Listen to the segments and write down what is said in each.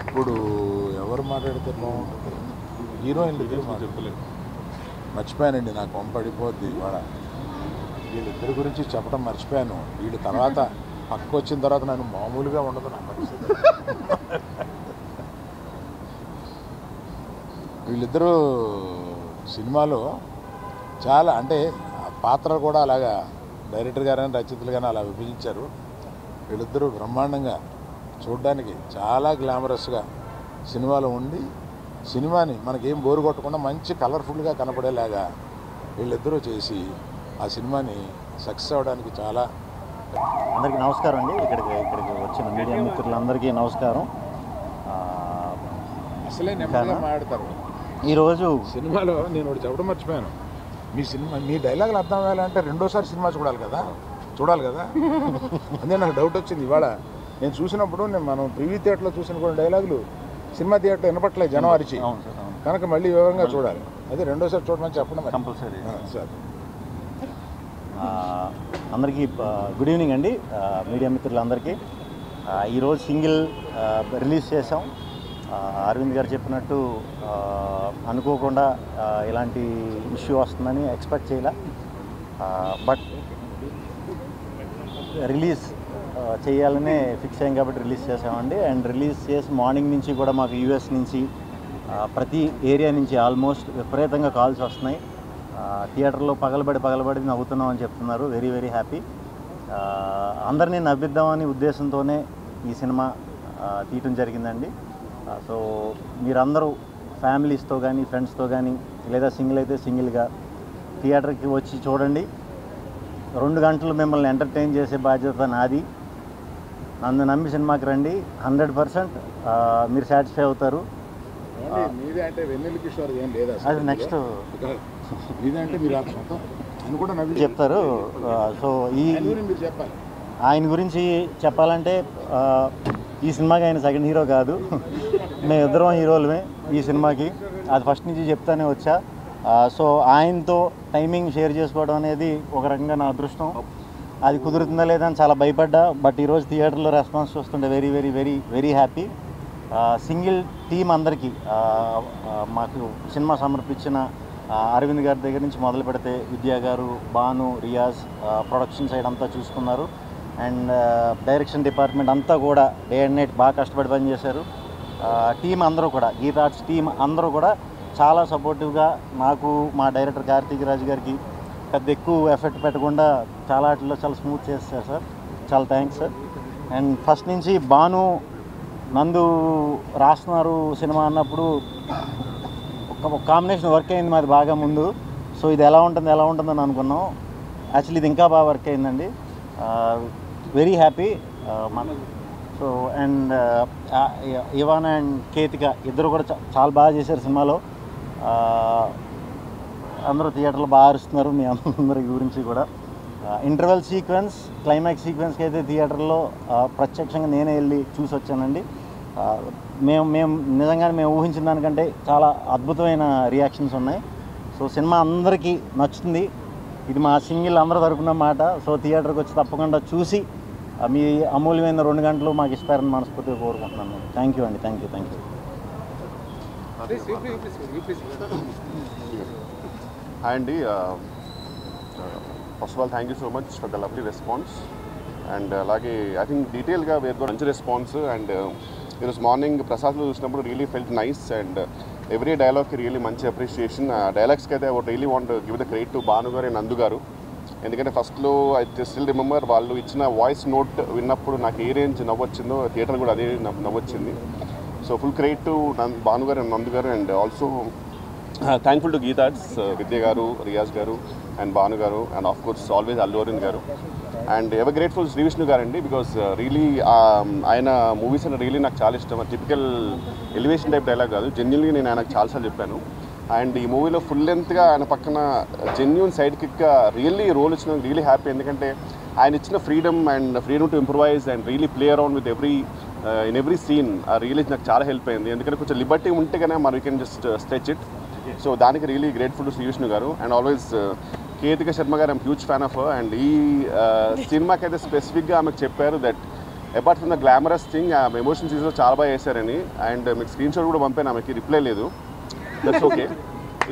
ఇప్పుడు ఎవరు మాట్లాడితే బాగుంటుంది? హీరోయిన్లు ఇద్దరు చెప్పలేదు, మర్చిపోయానండి. నాకు పంపడిపోద్ది ఇవాళ. వీళ్ళిద్దరి గురించి చెప్పడం మర్చిపోయాను. వీళ్ళ తర్వాత పక్క వచ్చిన తర్వాత నన్ను మామూలుగా ఉండదు నా పరిస్థితి. వీళ్ళిద్దరూ సినిమాలో చాలా అంటే పాత్రలు కూడా అలాగా డైరెక్టర్ గారైనా రచయితలు కానీ అలా విభజించారు. వీళ్ళిద్దరూ బ్రహ్మాండంగా చూడడానికి చాలా గ్లామరస్గా సినిమాలో ఉండి సినిమాని మనకేం బోరు కొట్టకుండా మంచి కలర్ఫుల్గా కనపడేలాగా వీళ్ళిద్దరూ చేసి ఆ సినిమాని సక్సెస్ అవ్వడానికి చాలా. అందరికీ నమస్కారం అండి. ఇక్కడికి వచ్చిన మీడియా మిత్రులందరికీ నమస్కారం. అసలే నెమ్మదిగా మాట్లాడతారు. ఈరోజు సినిమాలో నేను ఒకటి చెప్పడం మర్చిపోయాను. మీ డైలాగులు అర్థం అవ్వాలంటే రెండోసారి సినిమా చూడాలి కదా. అదే నాకు డౌట్ వచ్చింది ఇవాళ. నేను చూసినప్పుడు మనం ప్రివ్యూ థియేటర్లో చూసిన కొన్ని డైలాగులు సినిమా థియేటర్ వినపట్లేదు జనం అరిచి, కనుక మళ్ళీ వివరంగా చూడాలి. అదే రెండోసారి చూడమని చెప్పడం కంపల్సరీ సార్. అందరికీ గుడ్ ఈవినింగ్ అండి. మీడియా మిత్రులందరికీ ఈరోజు సింగిల్ రిలీజ్ చేసాం. అరవింద్ గారు చెప్పినట్టు అనుకోకుండా ఇలాంటి ఇష్యూ వస్తుందని ఎక్స్పెక్ట్ చేయలే. బట్ రిలీజ్ చేయాలనే ఫిక్స్ అయ్యాం కాబట్టి రిలీజ్ చేసామండి. అండ్ రిలీజ్ చేసి మార్నింగ్ నుంచి కూడా మాకు యూఎస్ నుంచి ప్రతి ఏరియా నుంచి ఆల్మోస్ట్ విపరీతంగా కాల్స్ వస్తున్నాయి. థియేటర్లో పగలబడి నవ్వుతున్నామని చెప్తున్నారు. Very very happy. అందరినీ నవ్విద్దామని ఉద్దేశంతోనే ఈ సినిమా తీయటం జరిగిందండి. సో మీరందరూ ఫ్యామిలీస్తో కానీ ఫ్రెండ్స్తో కానీ లేదా సింగిల్ అయితే సింగిల్గా థియేటర్కి వచ్చి చూడండి. 2 గంటలు మిమ్మల్ని ఎంటర్టైన్ చేసే బాధ్యత నాది. నన్ను నమ్మి సినిమాకి రండి. 100% మీరు సాటిస్ఫై అవుతారు. అది నెక్స్ట్ చెప్తారు. సో ఆయన గురించి చెప్పాలంటే ఈ సినిమాకి ఆయన సెకండ్ హీరో కాదు, మేమిద్దరం హీరోలమే ఈ సినిమాకి. అది ఫస్ట్ నుంచి చెప్తానే వచ్చా. సో ఆయనతో టైమింగ్ షేర్ చేసుకోవడం అనేది ఒక రకంగా నా అదృష్టం. అది కుదురుతుందా లేదా అని చాలా భయపడ్డా. బట్ ఈరోజు థియేటర్లో రెస్పాన్స్ చూస్తుంటే very very very very happy. Single team అందరికీ మాకు సినిమా సమర్పించిన అరవింద్ గారి దగ్గర నుంచి మొదలు పెడితే విద్యా గారు, భాను, రియాజ్ ప్రొడక్షన్ సైడ్ అంతా చూసుకున్నారు. అండ్ డైరెక్షన్ డిపార్ట్మెంట్ అంతా కూడా డే అండ్ నైట్ బాగా కష్టపడి పనిచేశారు. టీం అందరూ కూడా, గీతా ఆర్ట్స్ టీం అందరూ కూడా చాలా సపోర్టివ్గా నాకు, మా డైరెక్టర్ కార్తీక్ రాజు గారికి పెద్ద ఎక్కువ ఎఫెక్ట్ పెట్టకుండా చాలా వాటిలో చాలా స్మూత్ చేస్తారు సార్. చాలా థ్యాంక్స్ సార్. అండ్ ఫస్ట్ నుంచి భాను, నందు రాస్తున్నారు సినిమా అన్నప్పుడు ఒక కాంబినేషన్ వర్క్ అయింది మాది బాగా ముందు. సో ఇది ఎలా ఉంటుందని అనుకున్నాం. యాక్చువల్లీ ఇది ఇంకా బాగా వర్క్ అయిందండి. Very happy. So and Ivan and Ketika ఇద్దరు కూడా చాలా బాగా చేశారు సినిమాలో. అందరూ థియేటర్లో బాగా అరుస్తున్నారు. మీ అందరి గురించి కూడా ఇంటర్వెల్ సీక్వెన్స్, క్లైమాక్స్ సీక్వెన్స్కి అయితే థియేటర్లో ప్రత్యక్షంగా నేనే వెళ్ళి చూసి వచ్చానండి. మేము నిజంగానే మేము ఊహించిన దానికంటే చాలా అద్భుతమైన రియాక్షన్స్ ఉన్నాయి. సో సినిమా అందరికీ నచ్చుతుంది. ఇది మా సింగిల్ అందరూ తరపున మాట. సో థియేటర్కి వచ్చి తప్పకుండా చూసి మీ అమూల్యమైన 2 గంటలు మాకు ఇస్తారని మనస్ఫూర్తిగా కోరుకుంటున్నాను. థ్యాంక్ యూ అండి. Thank you. Hi Andy, first of all thank you so much for the lovely response, and అలాగే I think detailగా we got మంచి response, and ఈరోజు మార్నింగ్ ప్రసాద్లో చూసినప్పుడు really felt nice, and every డైలాగ్కి రియలీ మంచి appreciation. డైలాగ్స్కి అయితే I would really want give the credit to Bhanu garu and Nandu గారు. ఎందుకంటే ఫస్ట్లో ఐ స్టిల్ రిమెంబర్ వాళ్ళు ఇచ్చిన వాయిస్ నోట్ విన్నప్పుడు నాకు ఏ రేంజ్ నవ్వొచ్చిందో థియేటర్ కూడా అదే నవ్వొచ్చింది. So full credit to Bhanu garu and Nandu garu, and also thankful to Geetha Arts, Vidya garu, Riyaz garu and Bhanu garu, and of course always Allu Aravind garu. And ever grateful Shri Vishnu గారండి, బికాస్ రియలీ ఆయన మూవీస్ అని రియలీ నాకు చాలా ఇష్టం. టిపికల్ ఎలివేషన్ టైప్ డైలాగ్ కాదు, జెన్యున్గా నేను ఆయనకు చాలాసార్లు చెప్పాను. అండ్ ఈ మూవీలో ఫుల్ లెంత్గా ఆయన పక్కన జెన్యున్ సైడ్ కిక్గా రియల్లీ రోల్ ఇచ్చిన రియలీ హ్యాపీ. ఎందుకంటే ఆయన ఇచ్చిన freedom to improvise and really play around with in every scene really నాకు చాలా హెల్ప్ అయింది. ఎందుకంటే కొంచెం లిబర్టీ ఉంటే కన్నా మనం we can just stretch it. So దానికి really grateful to Shri Vishnu garu. And always Ketika Sharma garu I'm huge fan of. And ఈ సినిమాకి అయితే స్పెసిఫిక్గా ఆమెకు చెప్పారు that apart from the glamorous thing ఆ ఎమోషన్ సీన్స్లో చాలా బాగా చేశారని. అండ్ మీకు స్క్రీన్ షాట్ కూడా పంపాను, ఆమెకి రిప్లై లేదు. That's okay.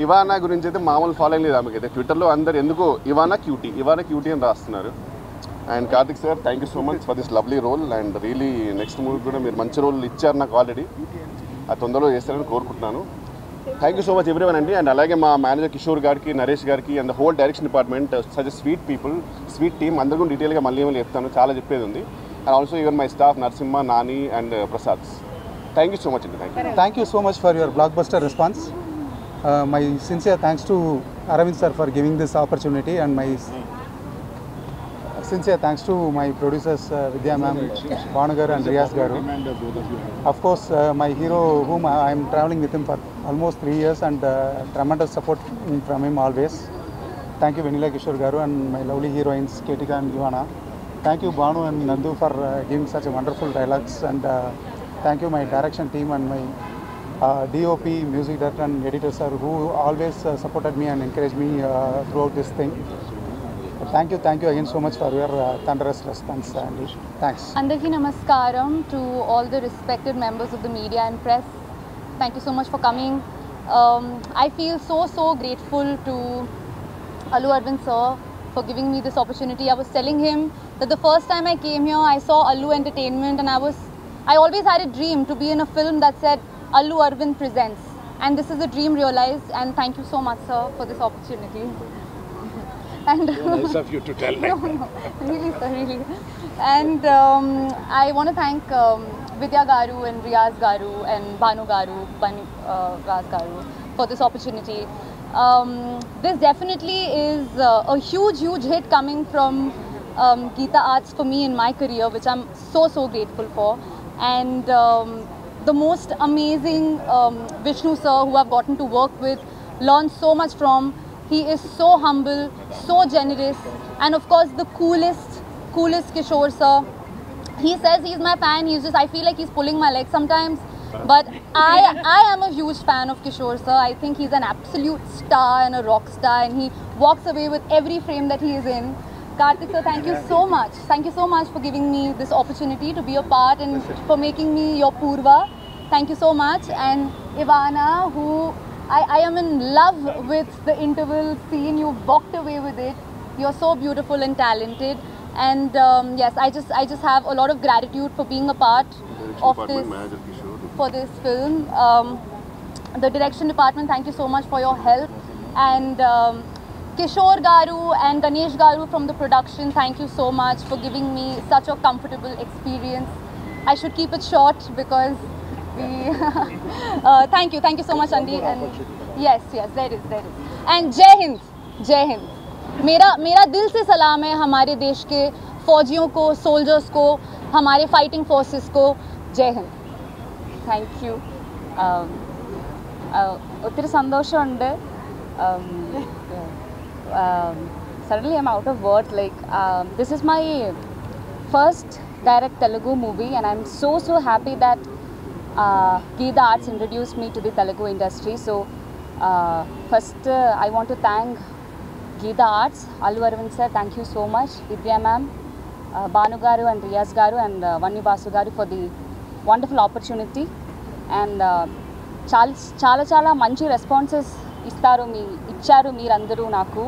ఇవానా గురించి అయితే మామూలు ఫాలోయింగ్ లేదు ఆమెకైతే. ట్విట్టర్లో అందరు ఎందుకో ఇవానా క్యూటీ అని రాస్తున్నారు. And Karthik sir, thank you so much for this lovely role. And really next movie కూడా మీరు మంచి రోల్ ఇచ్చారు నాకు ఆల్రెడీ. అది తొందరలో చేస్తారని కోరుకుంటున్నాను. Thank you so much everyone అండి. అండ్ అలాగే మా మేనేజర్ కిషోర్ గారికి, నరేష్ గారికి and the whole direction department, such sweet people, sweet team, అందరూ కూడా డీటెయిల్గా మళ్ళీ ఏమైనా చెప్తాను, చాలా చెప్పేది ఉంది. And also even my staff Narasimha, Nani and Prasad. Thank you so much అండి. Thank you so much for your blockbuster response. My sincere thanks to Aravind sir for giving this opportunity, and my sincere thanks to my producers Vidya ma'am, Banu garu and Riyaz garu. Of course, my hero whom I am traveling with him for almost 3 years, and tremendous support from him always. Thank you Vanilla Kishore garu and my lovely heroines Ketika and Ivana. Thank you Banu and Nandu for giving such a wonderful dialogues, and thank you my direction team and my DOP, music director and editor sir, who always supported me and encouraged me throughout this thing. Thank you again so much for your thunderous response, Andy. Thanks. Andarki namaskaram to all the respected members of the media and press. Thank you so much for coming. I feel so grateful to Allu Arvind sir for giving me this opportunity. I was telling him that the first time I came here, I saw Allu Entertainment, and I always had a dream to be in a film that said Allu Arvind presents, and this is a dream realized. And thank you so much sir for this opportunity. And Nice of you to tell me. no, really sir, really. And I want to thank Vidya garu and Riyaz garu and Banu garu, Raz garu for this opportunity. This definitely is a huge hit coming from Geeta Arts for me in my career, which I'm so grateful for. And the most amazing Vishnu sir, who I've gotten to work with, learned so much from. He is so humble, so generous, and of course the coolest Kishore sir. He says he's my fan. I feel like he's pulling my leg sometimes, but I am a huge fan of Kishore sir. I think he's an absolute star and a rock star, and he walks away with every frame that he is in. Karthik sir, thank you so much. Thank you so much for giving me this opportunity to be a part and for making me your Purva. Thank you so much. And Ivana, who I am in love with the interval scene. You walked away with it. You're so beautiful and talented. And yes, I just have a lot of gratitude for being a part of this, for this film. The direction department, thank you so much for your help. And Kishore garu and Ganesh garu from the production, thank you so much for giving me such a comfortable experience. I should keep it short because we thank you so much Andy. And yes there is. And Jai Hind. मेरा दिल से सलाम है हमारे देश के फौजियों को, सोल्जर्स को, हमारे फाइटिंग फोर्सेस को. जय हिंद. Thank you. ഒത്തിരി സന്തോഷമുണ്ട്. Suddenly I'm out of words. Like this is my first direct Telugu movie, and I'm so happy that Geeta Arts introduced me to the Telugu industry. So first I want to thank Geeta Arts, Allu Arvind sir, thank you so much, Vidya ma'am, Banu garu and Riyaz garu and Vanni Basu garu for the wonderful opportunity. And చాలా మంచి responses ఇచ్చారు మీరందరూ నాకు.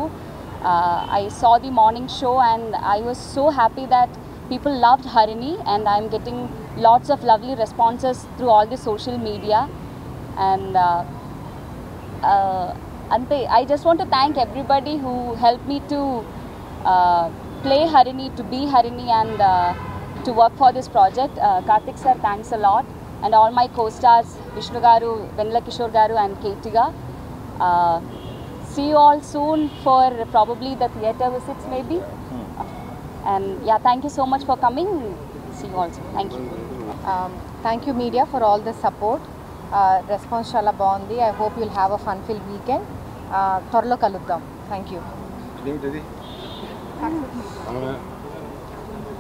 I saw the morning show and I was so happy that people loved Harini, and I'm getting lots of lovely responses through all the social media. And ante I just want to thank everybody who helped me to play Harini, to be Harini, and to work for this project. Karthik sir, thanks a lot, and all my co-stars Vishnu garu, Vanilla Kishore garu and Ketika. See you all soon for probably the theatre visits maybe. And yeah, thank you so much for coming. See you all soon. Thank you. Thank you media for all the support. Response chala baagundi. I hope you'll have a fun filled weekend. Tvarlo kaluddam. Thank you.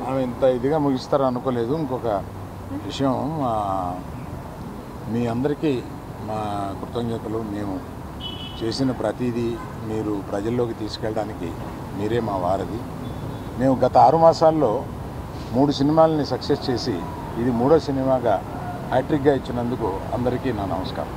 ఆమె ఇంత ఇదిగా ముగిస్తారు అనుకోలేదు. ఇంకొక విషయం, మీ అందరికీ మా కృతజ్ఞతలు. మేము చేసిన ప్రతిదీ మీరు ప్రజల్లోకి తీసుకెళ్ళడానికి మీరే మా వారధి. మేము గత 6 మాసాల్లో 3 సినిమాలని సక్సెస్ చేసి ఇది 3వ సినిమాగా హ్యాట్రిక్గా ఇచ్చినందుకు అందరికీ నా నమస్కారం.